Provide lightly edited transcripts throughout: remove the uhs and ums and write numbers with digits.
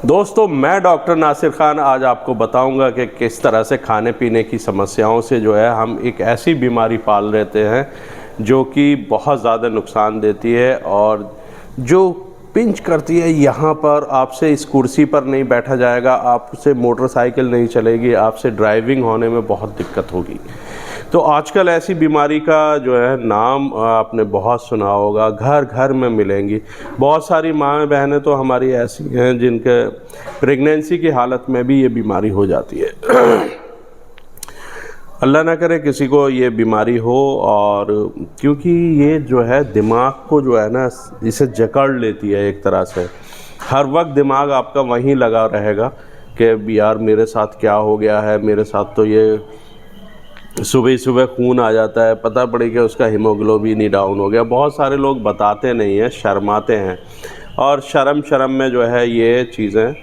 दोस्तों, मैं डॉक्टर नासिर खान आज आपको बताऊंगा कि किस तरह से खाने पीने की समस्याओं से जो है हम एक ऐसी बीमारी पाल लेते हैं जो कि बहुत ज़्यादा नुकसान देती है और जो पिंच करती है। यहाँ पर आपसे इस कुर्सी पर नहीं बैठा जाएगा, आपसे मोटरसाइकिल नहीं चलेगी, आपसे ड्राइविंग होने में बहुत दिक्कत होगी। तो आजकल ऐसी बीमारी का जो है नाम आपने बहुत सुना होगा, घर घर में मिलेंगी। बहुत सारी माँ बहनें तो हमारी ऐसी हैं जिनके प्रेगनेंसी की हालत में भी ये बीमारी हो जाती है। अल्लाह ना करे किसी को ये बीमारी हो। और क्योंकि ये जो है दिमाग को जो है ना, इसे जकड़ लेती है एक तरह से। हर वक्त दिमाग आपका वहीं लगा रहेगा कि यार मेरे साथ क्या हो गया है, मेरे साथ तो ये सुबह सुबह खून आ जाता है, पता पड़े कि उसका हीमोग्लोबिन ही डाउन हो गया। बहुत सारे लोग बताते नहीं हैं, शर्माते हैं और शर्म में जो है ये चीज़ें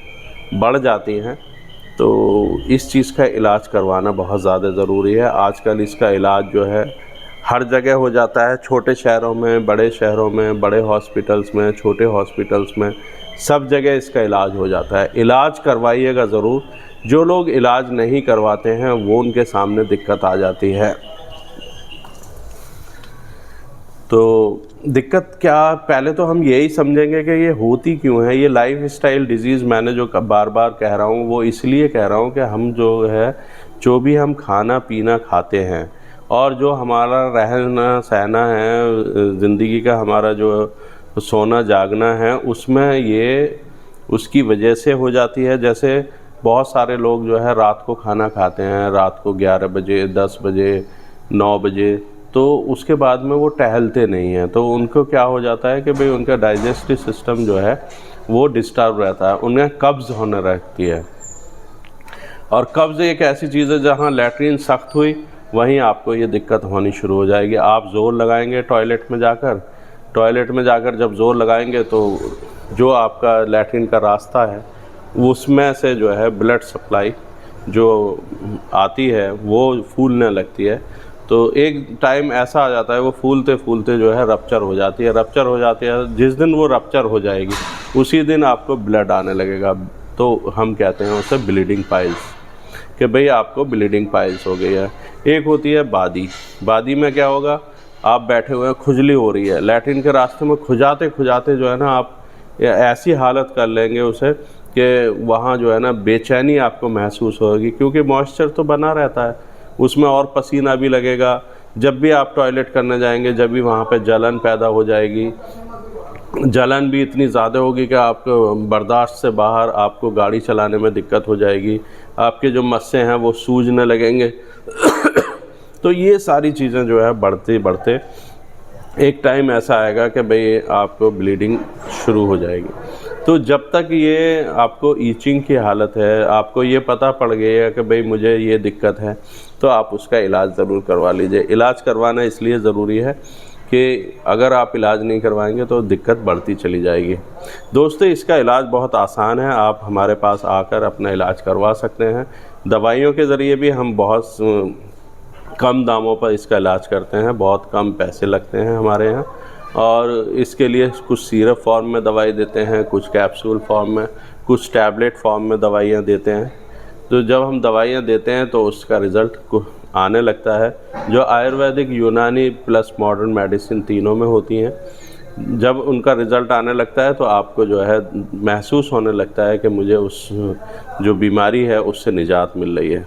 बढ़ जाती हैं। तो इस चीज़ का इलाज करवाना बहुत ज़्यादा ज़रूरी है। आजकल इसका इलाज जो है हर जगह हो जाता है, छोटे शहरों में, बड़े शहरों में, बड़े हॉस्पिटल्स में, छोटे हॉस्पिटल्स में, सब जगह इसका इलाज हो जाता है। इलाज करवाइएगा ज़रूर। जो लोग इलाज नहीं करवाते हैं वो उनके सामने दिक्कत आ जाती है। तो दिक्कत क्या, पहले तो हम यही समझेंगे कि ये होती क्यों है। ये लाइफ स्टाइल डिजीज़ मैंने जो बार बार कह रहा हूँ वो इसलिए कह रहा हूँ कि हम जो भी हम खाना पीना खाते हैं और जो हमारा रहना सहना है, ज़िंदगी का हमारा जो सोना जागना है, उसमें ये उसकी वजह से हो जाती है। जैसे बहुत सारे लोग जो है रात को खाना खाते हैं, रात को 11 बजे, 10 बजे, 9 बजे, तो उसके बाद में वो टहलते नहीं हैं। तो उनको क्या हो जाता है कि भाई उनका डाइजेस्टिव सिस्टम जो है वो डिस्टर्ब रहता है, उन्हें कब्ज़ होने लगती है। और कब्ज़ एक ऐसी चीज़ है जहाँ लैट्रीन सख्त हुई वहीं आपको ये दिक्कत होनी शुरू हो जाएगी। आप ज़ोर लगाएंगे टॉयलेट में जाकर जब ज़ोर लगाएंगे तो जो आपका लैट्रीन का रास्ता है उसमें से जो है ब्लड सप्लाई जो आती है वो फूलने लगती है। तो एक टाइम ऐसा आ जाता है वो फूलते फूलते जो है रप्चर हो जाती है। जिस दिन वो रप्चर हो जाएगी उसी दिन आपको ब्लड आने लगेगा। तो हम कहते हैं उसे ब्लीडिंग पाइल्स, कि भाई आपको ब्लीडिंग पाइल्स हो गई है। एक होती है बादी में क्या होगा, आप बैठे हुए हैं, खुजली हो रही है, लैट्रिन के रास्ते में खुजाते खुजाते जो है ना आप ऐसी हालत कर लेंगे उसे कि वहाँ जो है ना बेचैनी आपको महसूस होगी, क्योंकि मॉइस्चर तो बना रहता है उसमें और पसीना भी लगेगा। जब भी आप टॉयलेट करने जाएंगे जब भी वहाँ पे जलन पैदा हो जाएगी, जलन भी इतनी ज़्यादा होगी कि आपको बर्दाश्त से बाहर, आपको गाड़ी चलाने में दिक्कत हो जाएगी, आपके जो मस्से हैं वो सूजने लगेंगे। तो ये सारी चीज़ें जो है बढ़ते बढ़ते एक टाइम ऐसा आएगा कि भाई आपको ब्लीडिंग शुरू हो जाएगी। तो जब तक ये आपको ईचिंग की हालत है, आपको ये पता पड़ गया कि भाई मुझे ये दिक्कत है, तो आप उसका इलाज ज़रूर करवा लीजिए। इलाज करवाना इसलिए ज़रूरी है कि अगर आप इलाज नहीं करवाएंगे तो दिक्कत बढ़ती चली जाएगी। दोस्तों, इसका इलाज बहुत आसान है, आप हमारे पास आकर अपना इलाज करवा सकते हैं। दवाइयों के ज़रिए भी हम बहुत कम दामों पर इसका इलाज करते हैं, बहुत कम पैसे लगते हैं हमारे यहाँ। और इसके लिए कुछ सिरप फॉर्म में दवाई देते हैं, कुछ कैप्सूल फॉर्म में, कुछ टैबलेट फॉर्म में दवाइयाँ देते हैं। तो जब हम दवाइयाँ देते हैं तो उसका रिज़ल्ट आने लगता है, जो आयुर्वेदिक, यूनानी प्लस मॉडर्न मेडिसिन तीनों में होती हैं। जब उनका रिज़ल्ट आने लगता है तो आपको जो है महसूस होने लगता है कि मुझे उस जो बीमारी है उससे निजात मिल रही है।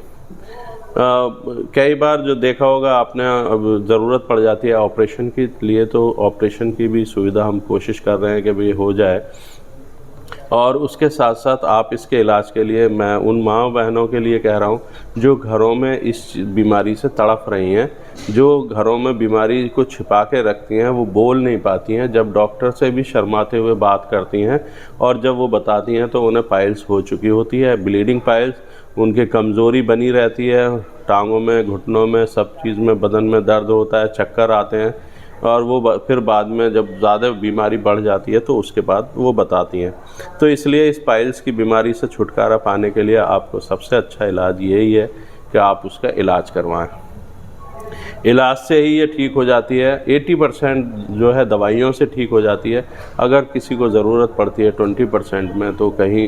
कई बार जो देखा होगा आपने, अब ज़रूरत पड़ जाती है ऑपरेशन के लिए, तो ऑपरेशन की भी सुविधा हम कोशिश कर रहे हैं कि भाई हो जाए। और उसके साथ साथ आप इसके इलाज के लिए, मैं उन माँ बहनों के लिए कह रहा हूँ जो घरों में इस बीमारी से तड़प रही हैं, जो घरों में बीमारी को छिपा के रखती हैं, वो बोल नहीं पाती हैं, जब डॉक्टर से भी शर्माते हुए बात करती हैं और जब वो बताती हैं तो उन्हें पाइल्स हो चुकी होती है, ब्लीडिंग पाइल्स। उनकी कमज़ोरी बनी रहती है, टांगों में, घुटनों में, सब चीज़ में, बदन में दर्द होता है, चक्कर आते हैं। और वो फिर बाद में जब ज़्यादा बीमारी बढ़ जाती है तो उसके बाद वो बताती हैं। तो इसलिए इस पाइल्स की बीमारी से छुटकारा पाने के लिए आपको सबसे अच्छा इलाज यही है कि आप उसका इलाज करवाएं। इलाज से ही ये ठीक हो जाती है। 80% जो है दवाइयों से ठीक हो जाती है। अगर किसी को ज़रूरत पड़ती है 20% में, तो कहीं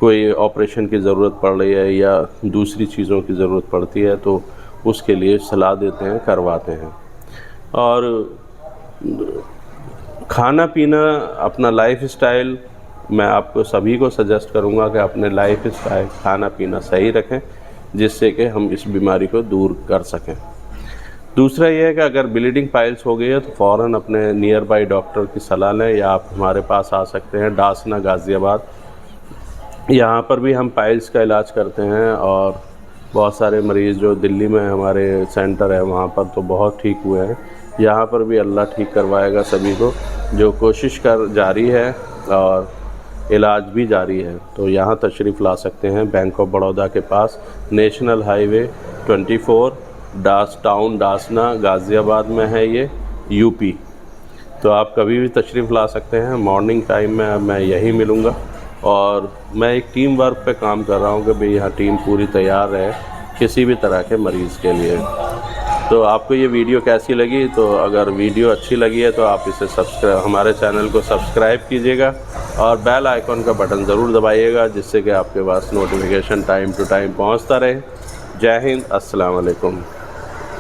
कोई ऑपरेशन की ज़रूरत पड़ रही है या दूसरी चीज़ों की ज़रूरत पड़ती है तो उसके लिए सलाह देते हैं, करवाते हैं। और खाना पीना, अपना लाइफस्टाइल, मैं आपको सभी को सजेस्ट करूंगा कि अपने लाइफस्टाइल खाना पीना सही रखें, जिससे कि हम इस बीमारी को दूर कर सकें। दूसरा ये है कि अगर ब्लीडिंग पाइल्स हो गई है तो फ़ौरन अपने नियर बाई डॉक्टर की सलाह लें, या आप हमारे पास आ सकते हैं डासना गाज़ियाबाद। यहाँ पर भी हम पाइल्स का इलाज करते हैं और बहुत सारे मरीज़ जो दिल्ली में हमारे सेंटर है वहाँ पर तो बहुत ठीक हुए हैं। यहाँ पर भी अल्लाह ठीक करवाएगा सभी को, जो कोशिश कर जारी है और इलाज भी जारी है। तो यहाँ तशरीफ़ ला सकते हैं बैंक ऑफ बड़ौदा के पास, नेशनल हाईवे 24, डास टाउन डासना गाज़ियाबाद में है ये, यूपी। तो आप कभी भी तशरीफ़ ला सकते हैं। मॉर्निंग टाइम में मैं यहीं मिलूँगा और मैं एक टीम वर्क पे काम कर रहा हूँ कि भाई यहाँ टीम पूरी तैयार है किसी भी तरह के मरीज़ के लिए। तो आपको ये वीडियो कैसी लगी? तो अगर वीडियो अच्छी लगी है तो आप इसे हमारे चैनल को सब्सक्राइब कीजिएगा और बेल आइकॉन का बटन ज़रूर दबाइएगा, जिससे कि आपके पास नोटिफिकेशन टाइम टू टाइम पहुँचता रहे। जय हिंद, अस्सलाम वालेकुम।